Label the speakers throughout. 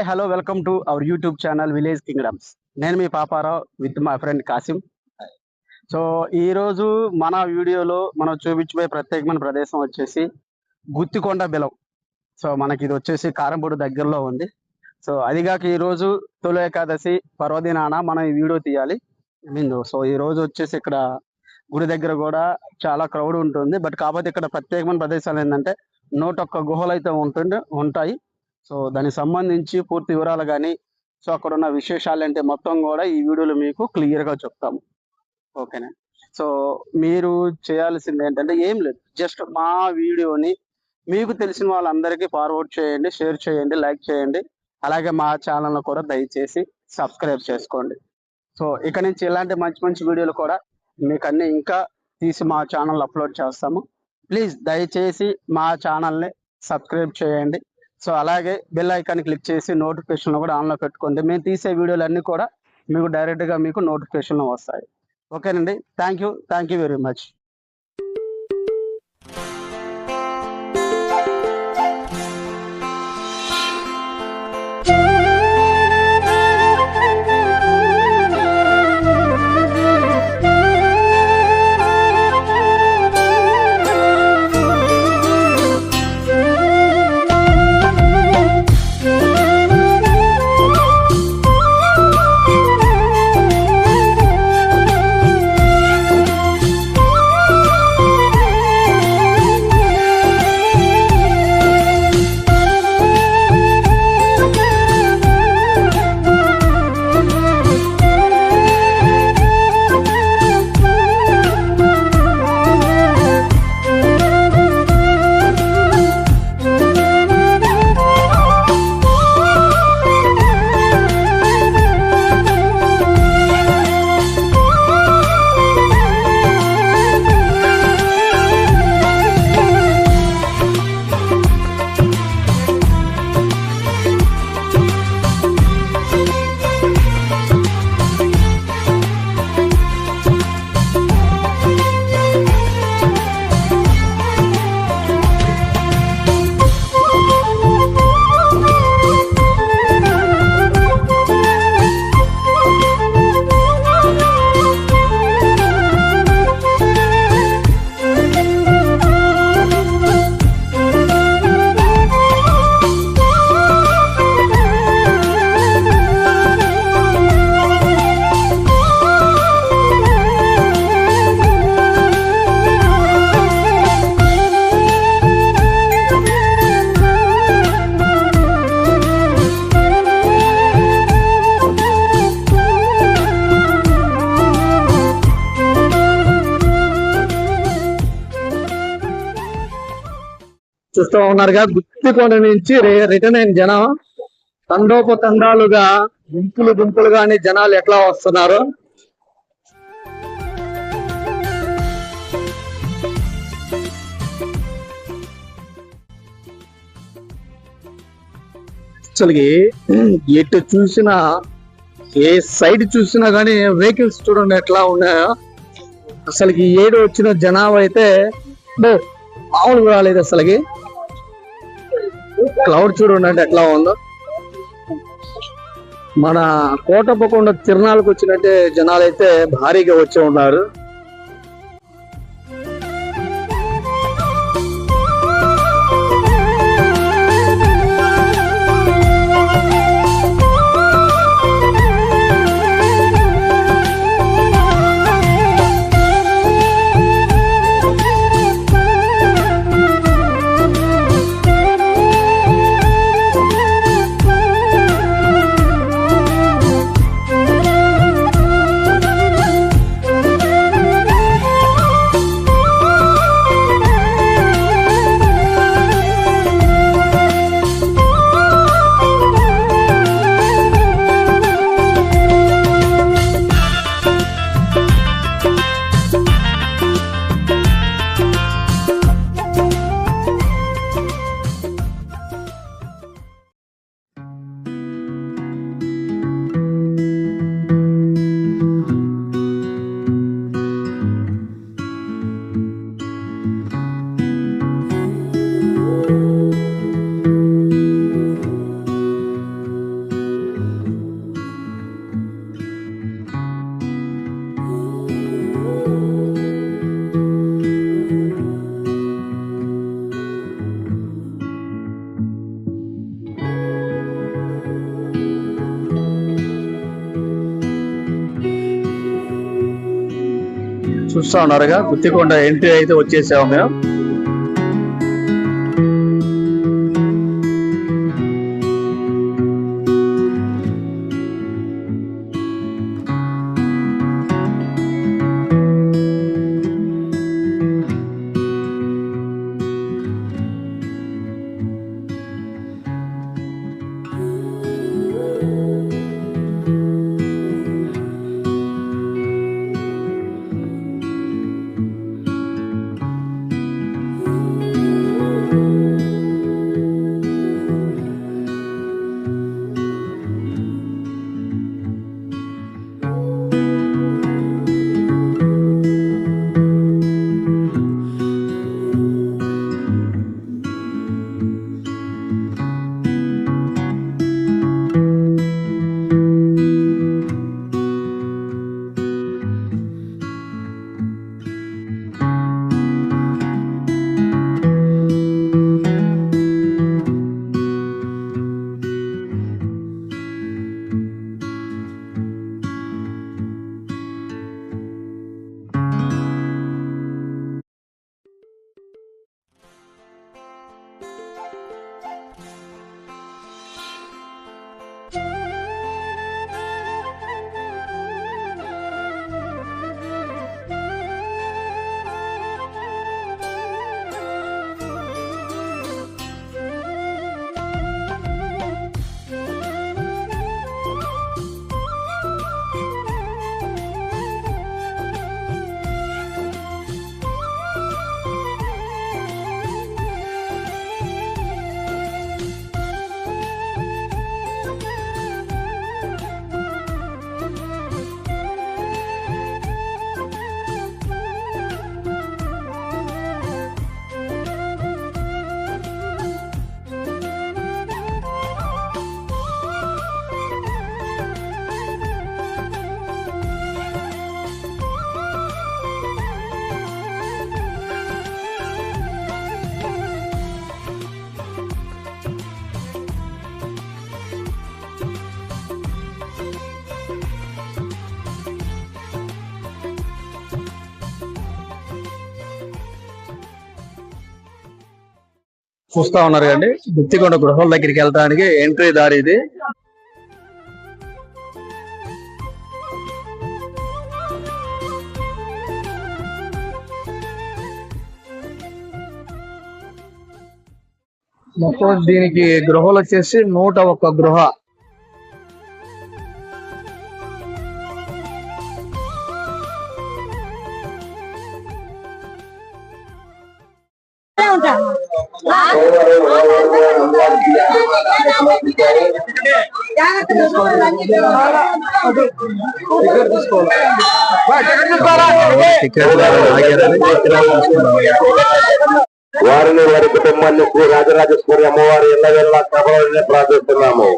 Speaker 1: Hi hello welcome to our YouTube channel village kingdoms. నేను మీ Paparao with my friend Kasim. So ఈరోజు మన వీడియోలో మనం చూపించబోయే ప్రత్యేకమైన ప్రదేశం వచ్చేసి గుత్తికొండ బిలం. సో మనకి ఇది వచ్చేసి కారంపూడి దగ్గరలో ఉంది. సో అదిగాక ఈరోజు తొలి ఏకాదశి పర్వదినాన మనం ఈ వీడియో తీయాలి. సో ఈ రోజు వచ్చేసి ఇక్కడ గుడి దగ్గర కూడా చాలా క్రౌడ్ ఉంటుంది. బట్ కాకపోతే ఇక్కడ ప్రత్యేకమైన ప్రదేశాలు ఏంటంటే 101 గుహలు అయితే ఉంటాయి. సో దానికి సంబంధించి పూర్తి వివరాలు కానీ సో అక్కడ ఉన్న విశేషాలు అంటే మొత్తం కూడా ఈ వీడియోలో మీకు క్లియర్గా చెప్తాము. ఓకేనా? సో మీరు చేయాల్సింది ఏంటంటే ఏం లేదు, జస్ట్ మా వీడియోని మీకు తెలిసిన వాళ్ళందరికీ ఫార్వర్డ్ చేయండి, షేర్ చేయండి, లైక్ చేయండి. అలాగే మా ఛానల్ను కూడా దయచేసి సబ్స్క్రైబ్ చేసుకోండి. సో ఇక నుంచి ఇలాంటి మంచి మంచి వీడియోలు కూడా మీకు అన్ని ఇంకా తీసి మా ఛానల్ అప్లోడ్ చేస్తాము. ప్లీజ్ దయచేసి మా ఛానల్ని సబ్స్క్రైబ్ చేయండి. సో అలాగే బెల్ ఐకాన్ క్లిక్ చేసి నోటిఫికేషన్ కూడా ఆన్లో పెట్టుకోండి. మేము తీసే వీడియోలు అన్నీ కూడా మీకు డైరెక్ట్గా మీకు నోటిఫికేషన్లో వస్తాయి. ఓకేనండి, థ్యాంక్ యూ వెరీ మచ్.
Speaker 2: చూస్తూ ఉన్నారుగా, గుత్తికొండ నుంచి రిటర్న్ అయిన జనం తండోపతండాలుగా గుంపులుగాని జనాలు ఎట్లా వస్తున్నారు. అసలుకి ఎటు చూసినా ఏ సైడ్ చూసినా కానీ వెహికల్స్ చూడండి ఎట్లా ఉన్నాయో. అసలుకి ఏడు వచ్చిన జనాభా అయితే మామూలుగా రాలేదు. అసలుకి క్లౌడ్ చూడండి అంటే ఎట్లా ఉందో. మన కోటప్పకొండ తిరునాళ్ళకు వచ్చినట్టే జనాలు అయితే భారీగా వచ్చి ఉన్నారు. చూస్తా ఉన్నారుగా, గుత్తికొండ ఎంట్రీ అయితే వచ్చేసాము మేము. చూస్తా ఉన్నారు కండి, గుత్తికొండ గృహాల దగ్గరికి వెళ్ళడానికి ఎంట్రీ దారి ఇది. మొత్తం దీనికి గృహాలు వచ్చేసి 101 గృహ.
Speaker 3: వారిని వారి కుటుంబాన్ని శ్రీ రాజరాజేశ్వరి అమ్మవారి ఎల్లవేళ కాపాడాలని ప్రార్థిస్తున్నాము.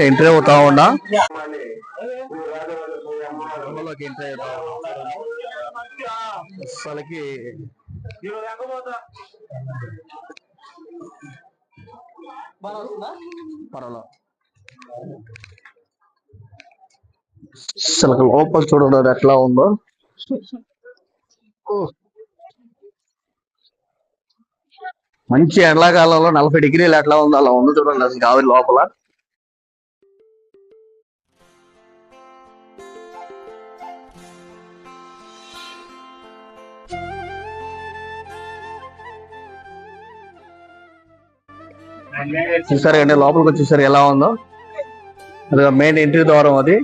Speaker 2: ఎంట్రీ అవుతా ఉన్నా అసలుకి అసలు లోపల చూడండి ఎట్లా ఉందో. మంచి ఎండాకాలంలో 40 డిగ్రీలు ఎట్లా ఉందో అలా ఉంది చూడండి అసలు కావాలి లోపల. చూసారు కండి లోపలికి వచ్చేసరికి ఎలా ఉందో. అది మెయిన్ ఎంట్రీ ద్వారం అది.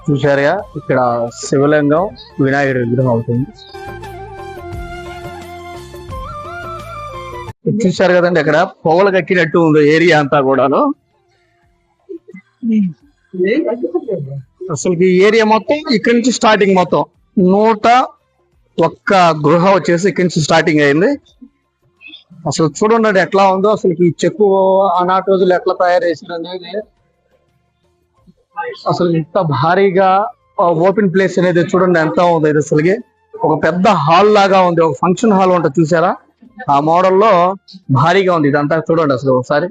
Speaker 2: చూశారుగా ఇక్కడ శివలింగం వినాయకుడి విగ్రహం అవుతుంది. చూశారు కదండి అక్కడ పొగలు కక్కినట్టు ఉంది ఏరియా అంతా కూడాను. అసలు ఈ ఏరియా మొత్తం ఇక్కడి నుంచి స్టార్టింగ్ మొత్తం 101 గృహ వచ్చేసి ఇక్కడి నుంచి స్టార్టింగ్ అయింది. అసలు చూడండి ఎట్లా ఉందో, అసలు ఈ చెక్కు ఆనాటి రోజులు ఎట్లా తయారు చేసింది అనేది. అసలు ఇంత భారీగా ఓపెన్ ప్లేస్ అనేది చూడండి ఎంత ఉంది. ఇది అసలుకి ఒక పెద్ద హాల్ లాగా ఉంది, ఒక ఫంక్షన్ హాల్ ఉంటుంది చూసారా, ఆ మోడల్లో భారీగా ఉంది ఇదంతా. చూడండి అసలు ఒకసారి.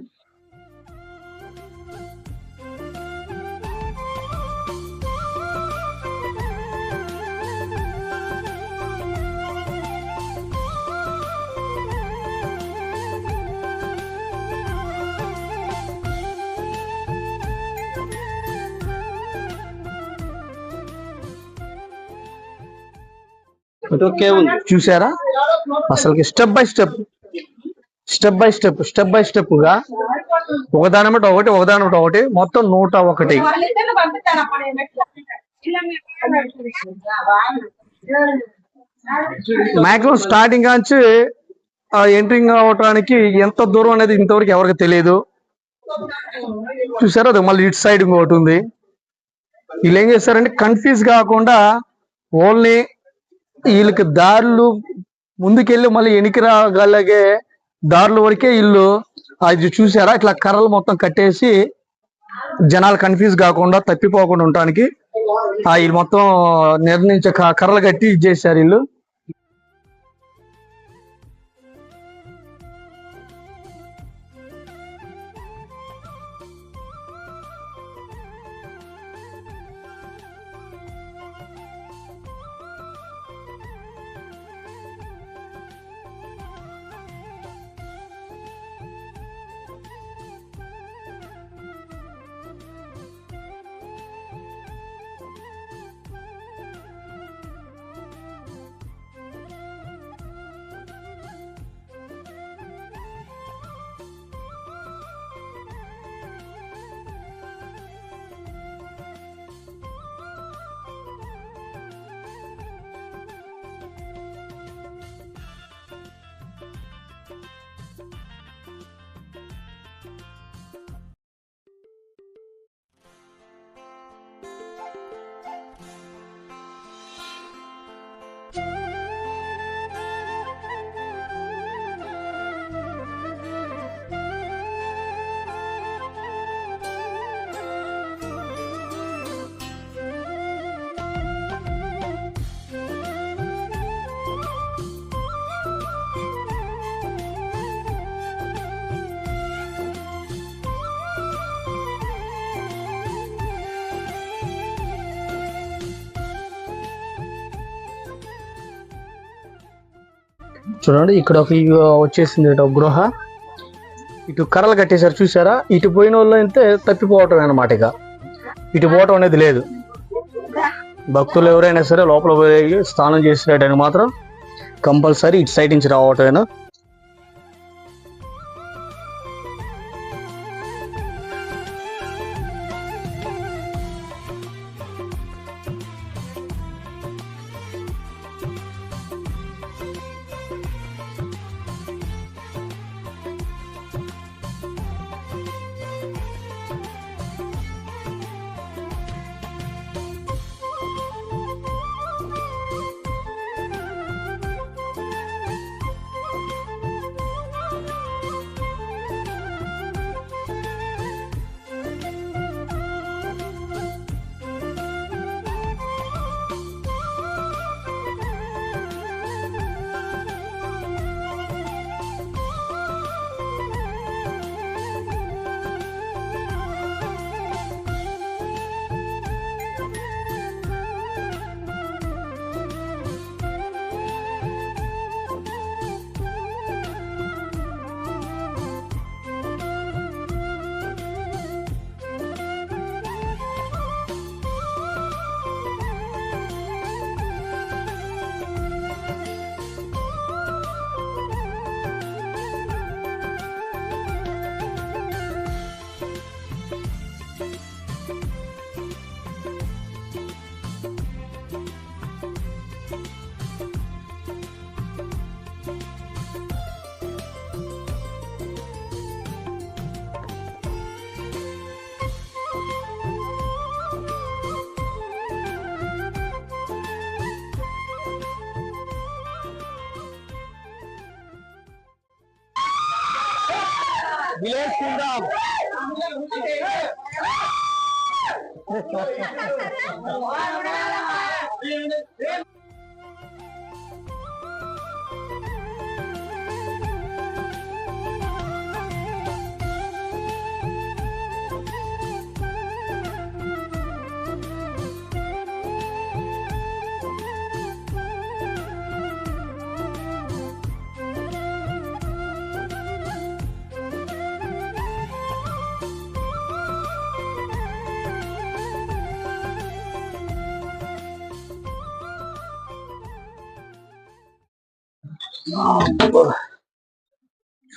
Speaker 2: చూసారా అసలు స్టెప్ బై స్టెప్ గా ఒకదానమాట ఒకటి మొత్తం 101. మాక్సిమం స్టార్టింగ్ నుంచి ఎంట్రింగ్ అవటానికి ఎంత దూరం అనేది ఇంతవరకు ఎవరికి తెలియదు. చూసారా అది మళ్ళీ ఇటు సైడ్ ఇంకొకటి ఉంది. వీళ్ళు ఏం చేస్తారంటే కన్ఫ్యూజ్ కాకుండా ఓన్లీ వీళ్ళకి దారులు ముందుకెళ్ళి మళ్ళీ వెనక్కి రాగలిగే దారుల వరకే ఇల్లు. అది చూసారా ఇట్లా కర్రలు మొత్తం కట్టేసి జనాలు కన్ఫ్యూజ్ కాకుండా తప్పిపోకుండా ఉండటానికి వీళ్ళు మొత్తం నిర్ణయించే కర్రలు కట్టి ఇచ్చేసారు వీళ్ళు. చూడండి ఇక్కడ ఒక వచ్చేసింది ఒక గృహ. ఇటు కర్రలు కట్టేశారు చూసారా. ఇటు పోయిన వాళ్ళు అయితే తప్పిపోవటం అన్నమాట. ఇక ఇటు పోవటం అనేది లేదు. భక్తులు ఎవరైనా సరే లోపల పోయి స్నానం చేసినట్టు మాత్రం కంపల్సరీ ఇటు సైడ్ నుంచి రావటమేనా. Village Kingdom.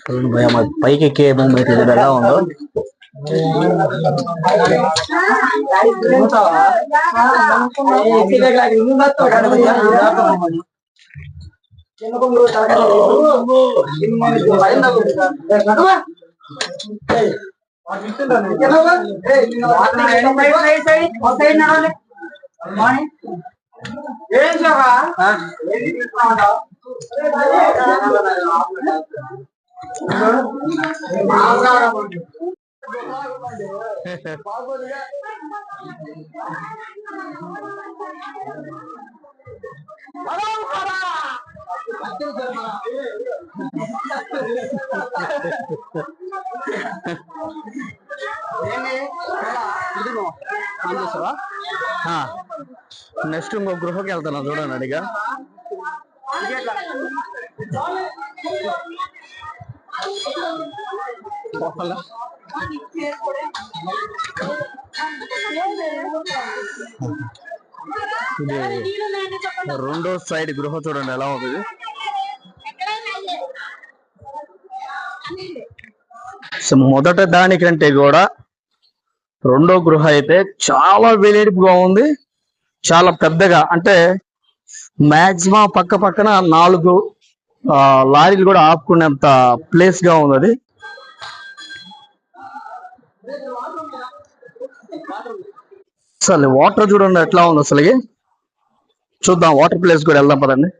Speaker 2: చూడండి భయ, పైకి ఎక్కే మూమెంట్ ఇది ఎలా ఉందో. నెక్స్ట్ ఇంకో గృహకి వెళ్తాను చూడండి అడిగా. ఇది రెండో సైడ్ గృహ చూడండి ఎలా ఉంటుంది. మొదట దానికంటే కూడా రెండో గృహ అయితే చాలా వెడల్పుగా ఉంది, చాలా పెద్దగా. అంటే మాక్సిమం పక్క పక్కన 4 లారీలు కూడా ఆపుకునేంత ప్లేస్ గా ఉంది అది. అసలు వాటర్ చూడండి ఎట్లా ఉంది అసలు. చూద్దాం, వాటర్ ప్లేస్ కూడా వెళ్దాం పదండి.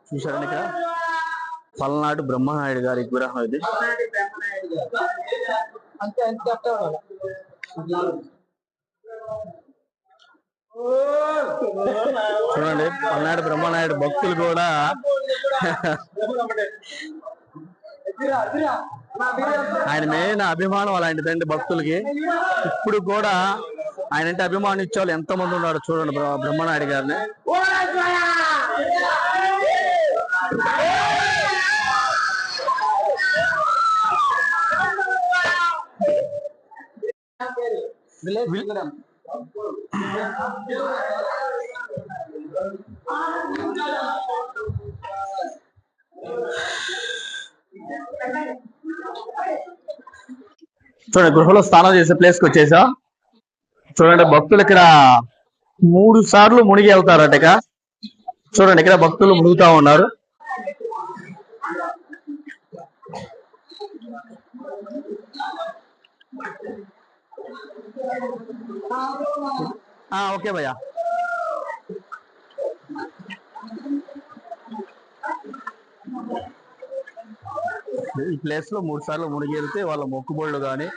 Speaker 2: చూసారండి ఇక్కడ పల్నాడు బ్రహ్మనాయుడు గారి విగ్రహం ఇది. చూడండి పల్నాడు బ్రహ్మనాయుడు భక్తులు కూడా ఆయన మెయిన్ అభిమానం అలాంటిదండి భక్తులకి. ఇప్పుడు కూడా ఆయన అంటే అభిమానించే వాళ్ళు ఎంత మంది ఉన్నారు చూడండి బ్రహ్మనాయుడు గారిని. చూడండి గృహలో స్నానం చేసే ప్లేస్ కి వచ్చేసా. చూడండి భక్తులు ఇక్కడ 3 సార్లు మునిగి వెళ్తారట. ఇక చూడండి ఇక్కడ భక్తులు మునుగుతా ఉన్నారు. ఓకే భయ్యా. ఈ ప్లేస్ లో 3 సార్లు మునిగి వెళ్తే వాళ్ళ మొక్కుబళ్ళు గాని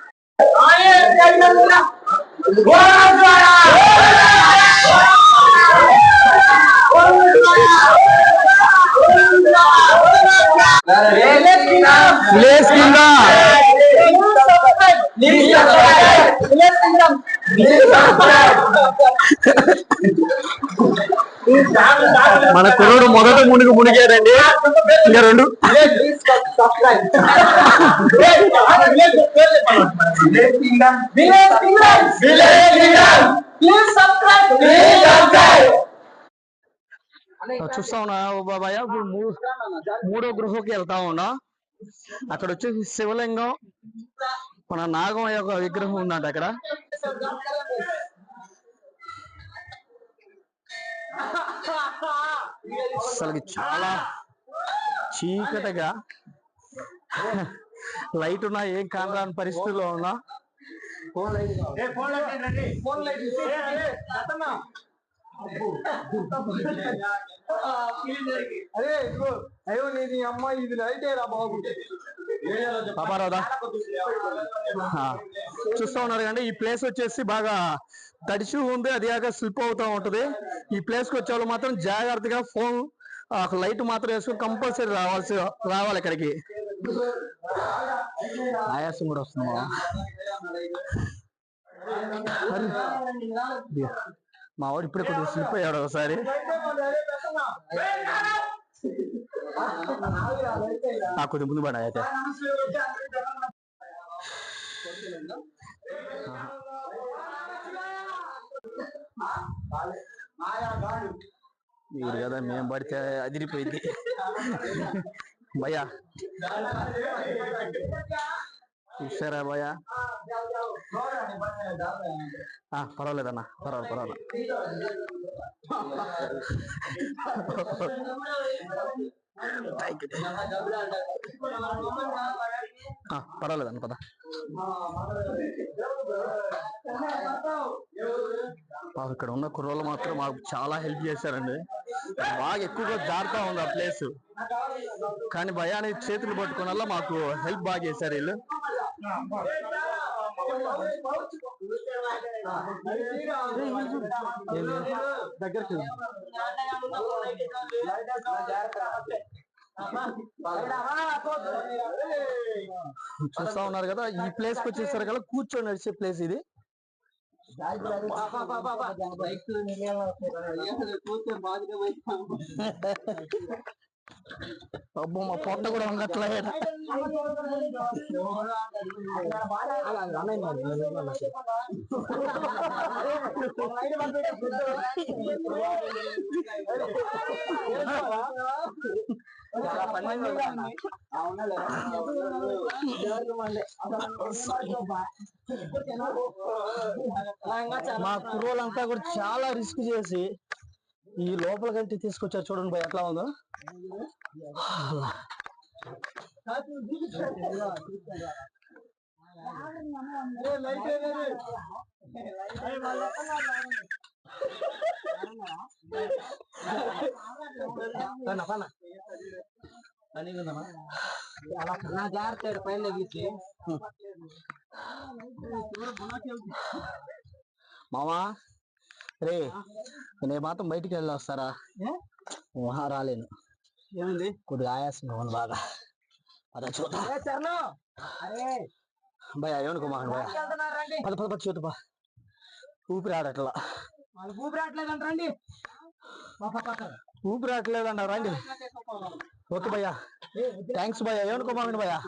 Speaker 2: మన కుర్రోడు మొదట మునిగాడండి. ఇంకా 2 చూస్తా ఉన్నా బాబాయ్. ఇప్పుడు 3వ గృహకి వెళ్తా ఉన్నా. అక్కడ వచ్చేసి శివలింగం, మన నాగం యొక్క విగ్రహం ఉందంట అక్కడ. అసలు చాలా చీకటిగా లైట్ ఉన్నా ఏం కానరాని పరిస్థితుల్లో ఉన్నా.
Speaker 4: అయ్యో నీ అమ్మాయి ఇది లైటే రా బాబు.
Speaker 2: పాపారావుదా చూస్తూ ఉన్నారు కానీ ఈ ప్లేస్ వచ్చేసి బాగా తడిసి ఉంది, అది కాక స్లిప్ అవుతూ ఉంటది. ఈ ప్లేస్ కి వచ్చే వాళ్ళు మాత్రం జాగ్రత్తగా ఫోన్ లైట్ మాత్రం వేసుకుని కంపల్సరీ రావాలి ఇక్కడికి. ఆయాసం కూడా వస్తుందా? మా వాడు ఇప్పుడే కొద్దిగా స్లిప్ అయ్యాడు ఒకసారి. కొద్దిగా ముందు పడా అయితే. మీరు కదా మేము పడితే అదిరిపోయింది భయ్యా. చూసారా భయ్యా? పర్వాలేదన్నా, పర్వాలేదు. పర్వాలేదన్న పద. ఇక్కడ ఉన్న కుర్రోళ్ళు మాత్రం మాకు చాలా హెల్ప్ చేశారండి. బాగా ఎక్కువగా జారుతా ఉంది ఆ ప్లేస్, కానీ భయాన్ని చేతులు పట్టుకున్నలా మాకు హెల్ప్ బాగా చేశారు వీళ్ళు. దగ్గరికి చూస్తా ఉన్నారు కదా, ఈ ప్లేస్ కి వచ్చేసారు కదా కూర్చొని నడిచే ప్లేస్ ఇది. అబ్బో మా పొట్ట కూడా వంగట్లే. మా కుర్రోళ్ళంతా కూడా చాలా రిస్క్ చేసి ఈ లోపల కంటే తీసుకొచ్చారు. చూడండి భయ ఎట్లా ఉందో. మామా రే నేను మాత్రం బయటికి వెళ్ళి వస్తారా? రాలేను. ఏముంది? కొద్దిగా ఆయాసం ఉంది బాగా. అదే చూద్దా భయ ఏమనుకో మాకు భయ. పద పద పద చూద్దా. ఊపిరి ఆడట్లా. ఊపిరి ఆడట్లేదంట రండి. ఓకే భయ్యా, థ్యాంక్స్ భయ్యా. ఏమనుకో మాకు భయ్యా,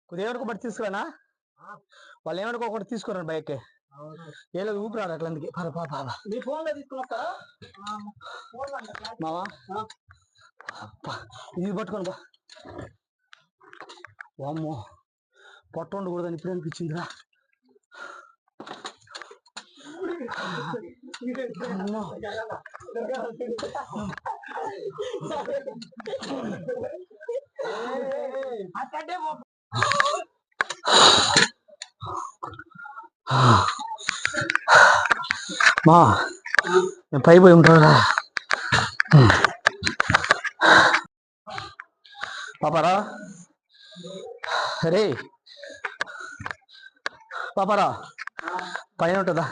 Speaker 2: కొద్దిగా ఏమనుకో బట్టి తీసుకురానా? వాళ్ళు ఏమనుకోకుండా తీసుకురండి బయక్కి. ఏ లేదు ఊపిరి ఆడట్లా అందుకే. మావా ఇది పట్టుకోను బా. వామ్మో పొట్ట ఉండకూడదని ఇప్పుడు అనిపించిందిరా. మా నేను పై పోయి ఉంటారా పాపారా? రే పాపారా పైన ఉంటుందా?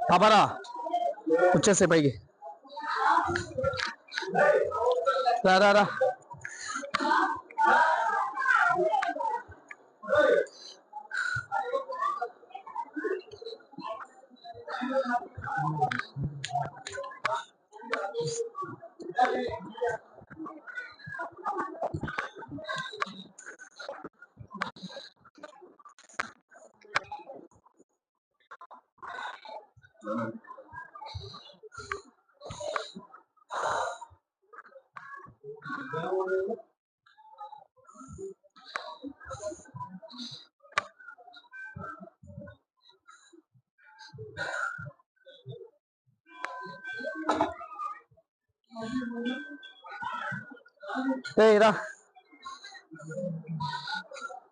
Speaker 2: పాపారా వచ్చేసే పైకి రా రా రా రా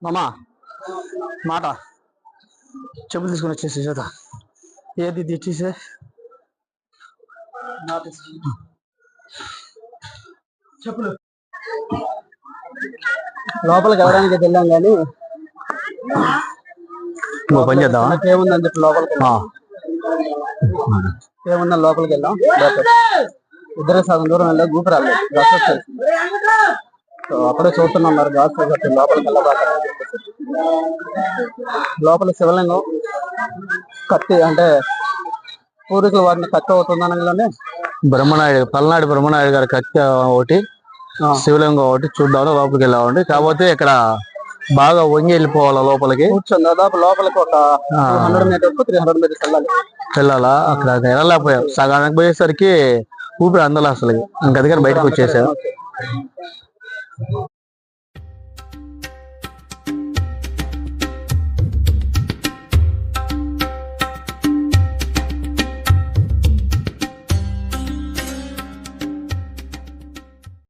Speaker 2: మామా మాట చెప్పులు తీసుకొని వచ్చేసి చేత ఏది తెచ్చేసే చెప్పులు లోపలికి వెళ్ళడానికి వెళ్ళాం కానీ పని చేద్దాం ఏముందని చెప్పి లోపలికి ఏముందని లోపలికి వెళ్ళాం ఇద్దరే సగం దూరం వెళ్ళా గూపు రాలేదు బస్ వచ్చేసి సో అప్పుడే చూస్తున్నాం మరి గాస్ లోపలికి వెళ్ళబాక లోపల శివలింగం కత్తి అంటే పూర్వీకులు వాటిని కత్తి అవుతుందనగానే
Speaker 5: పల్నాడు బ్రహ్మనాయుడు గారి కత్తి ఒకటి శివలింగం ఒకటి చూద్దాం లోపలికి వెళ్ళామండి. కాకపోతే ఇక్కడ బాగా వంగి వెళ్ళిపోవాలి లోపలికి
Speaker 2: కూర్చొని దాదాపు లోపలికి ఒక 200 మీటర్స్ 300 మీటర్స్
Speaker 5: వెళ్ళాలా. అక్కడ వెళ్ళలేకపోయాం. సగానికి పోయేసరికి ఊపిరి అందలే అసలు. అందుకని బయటకు వచ్చేసాం.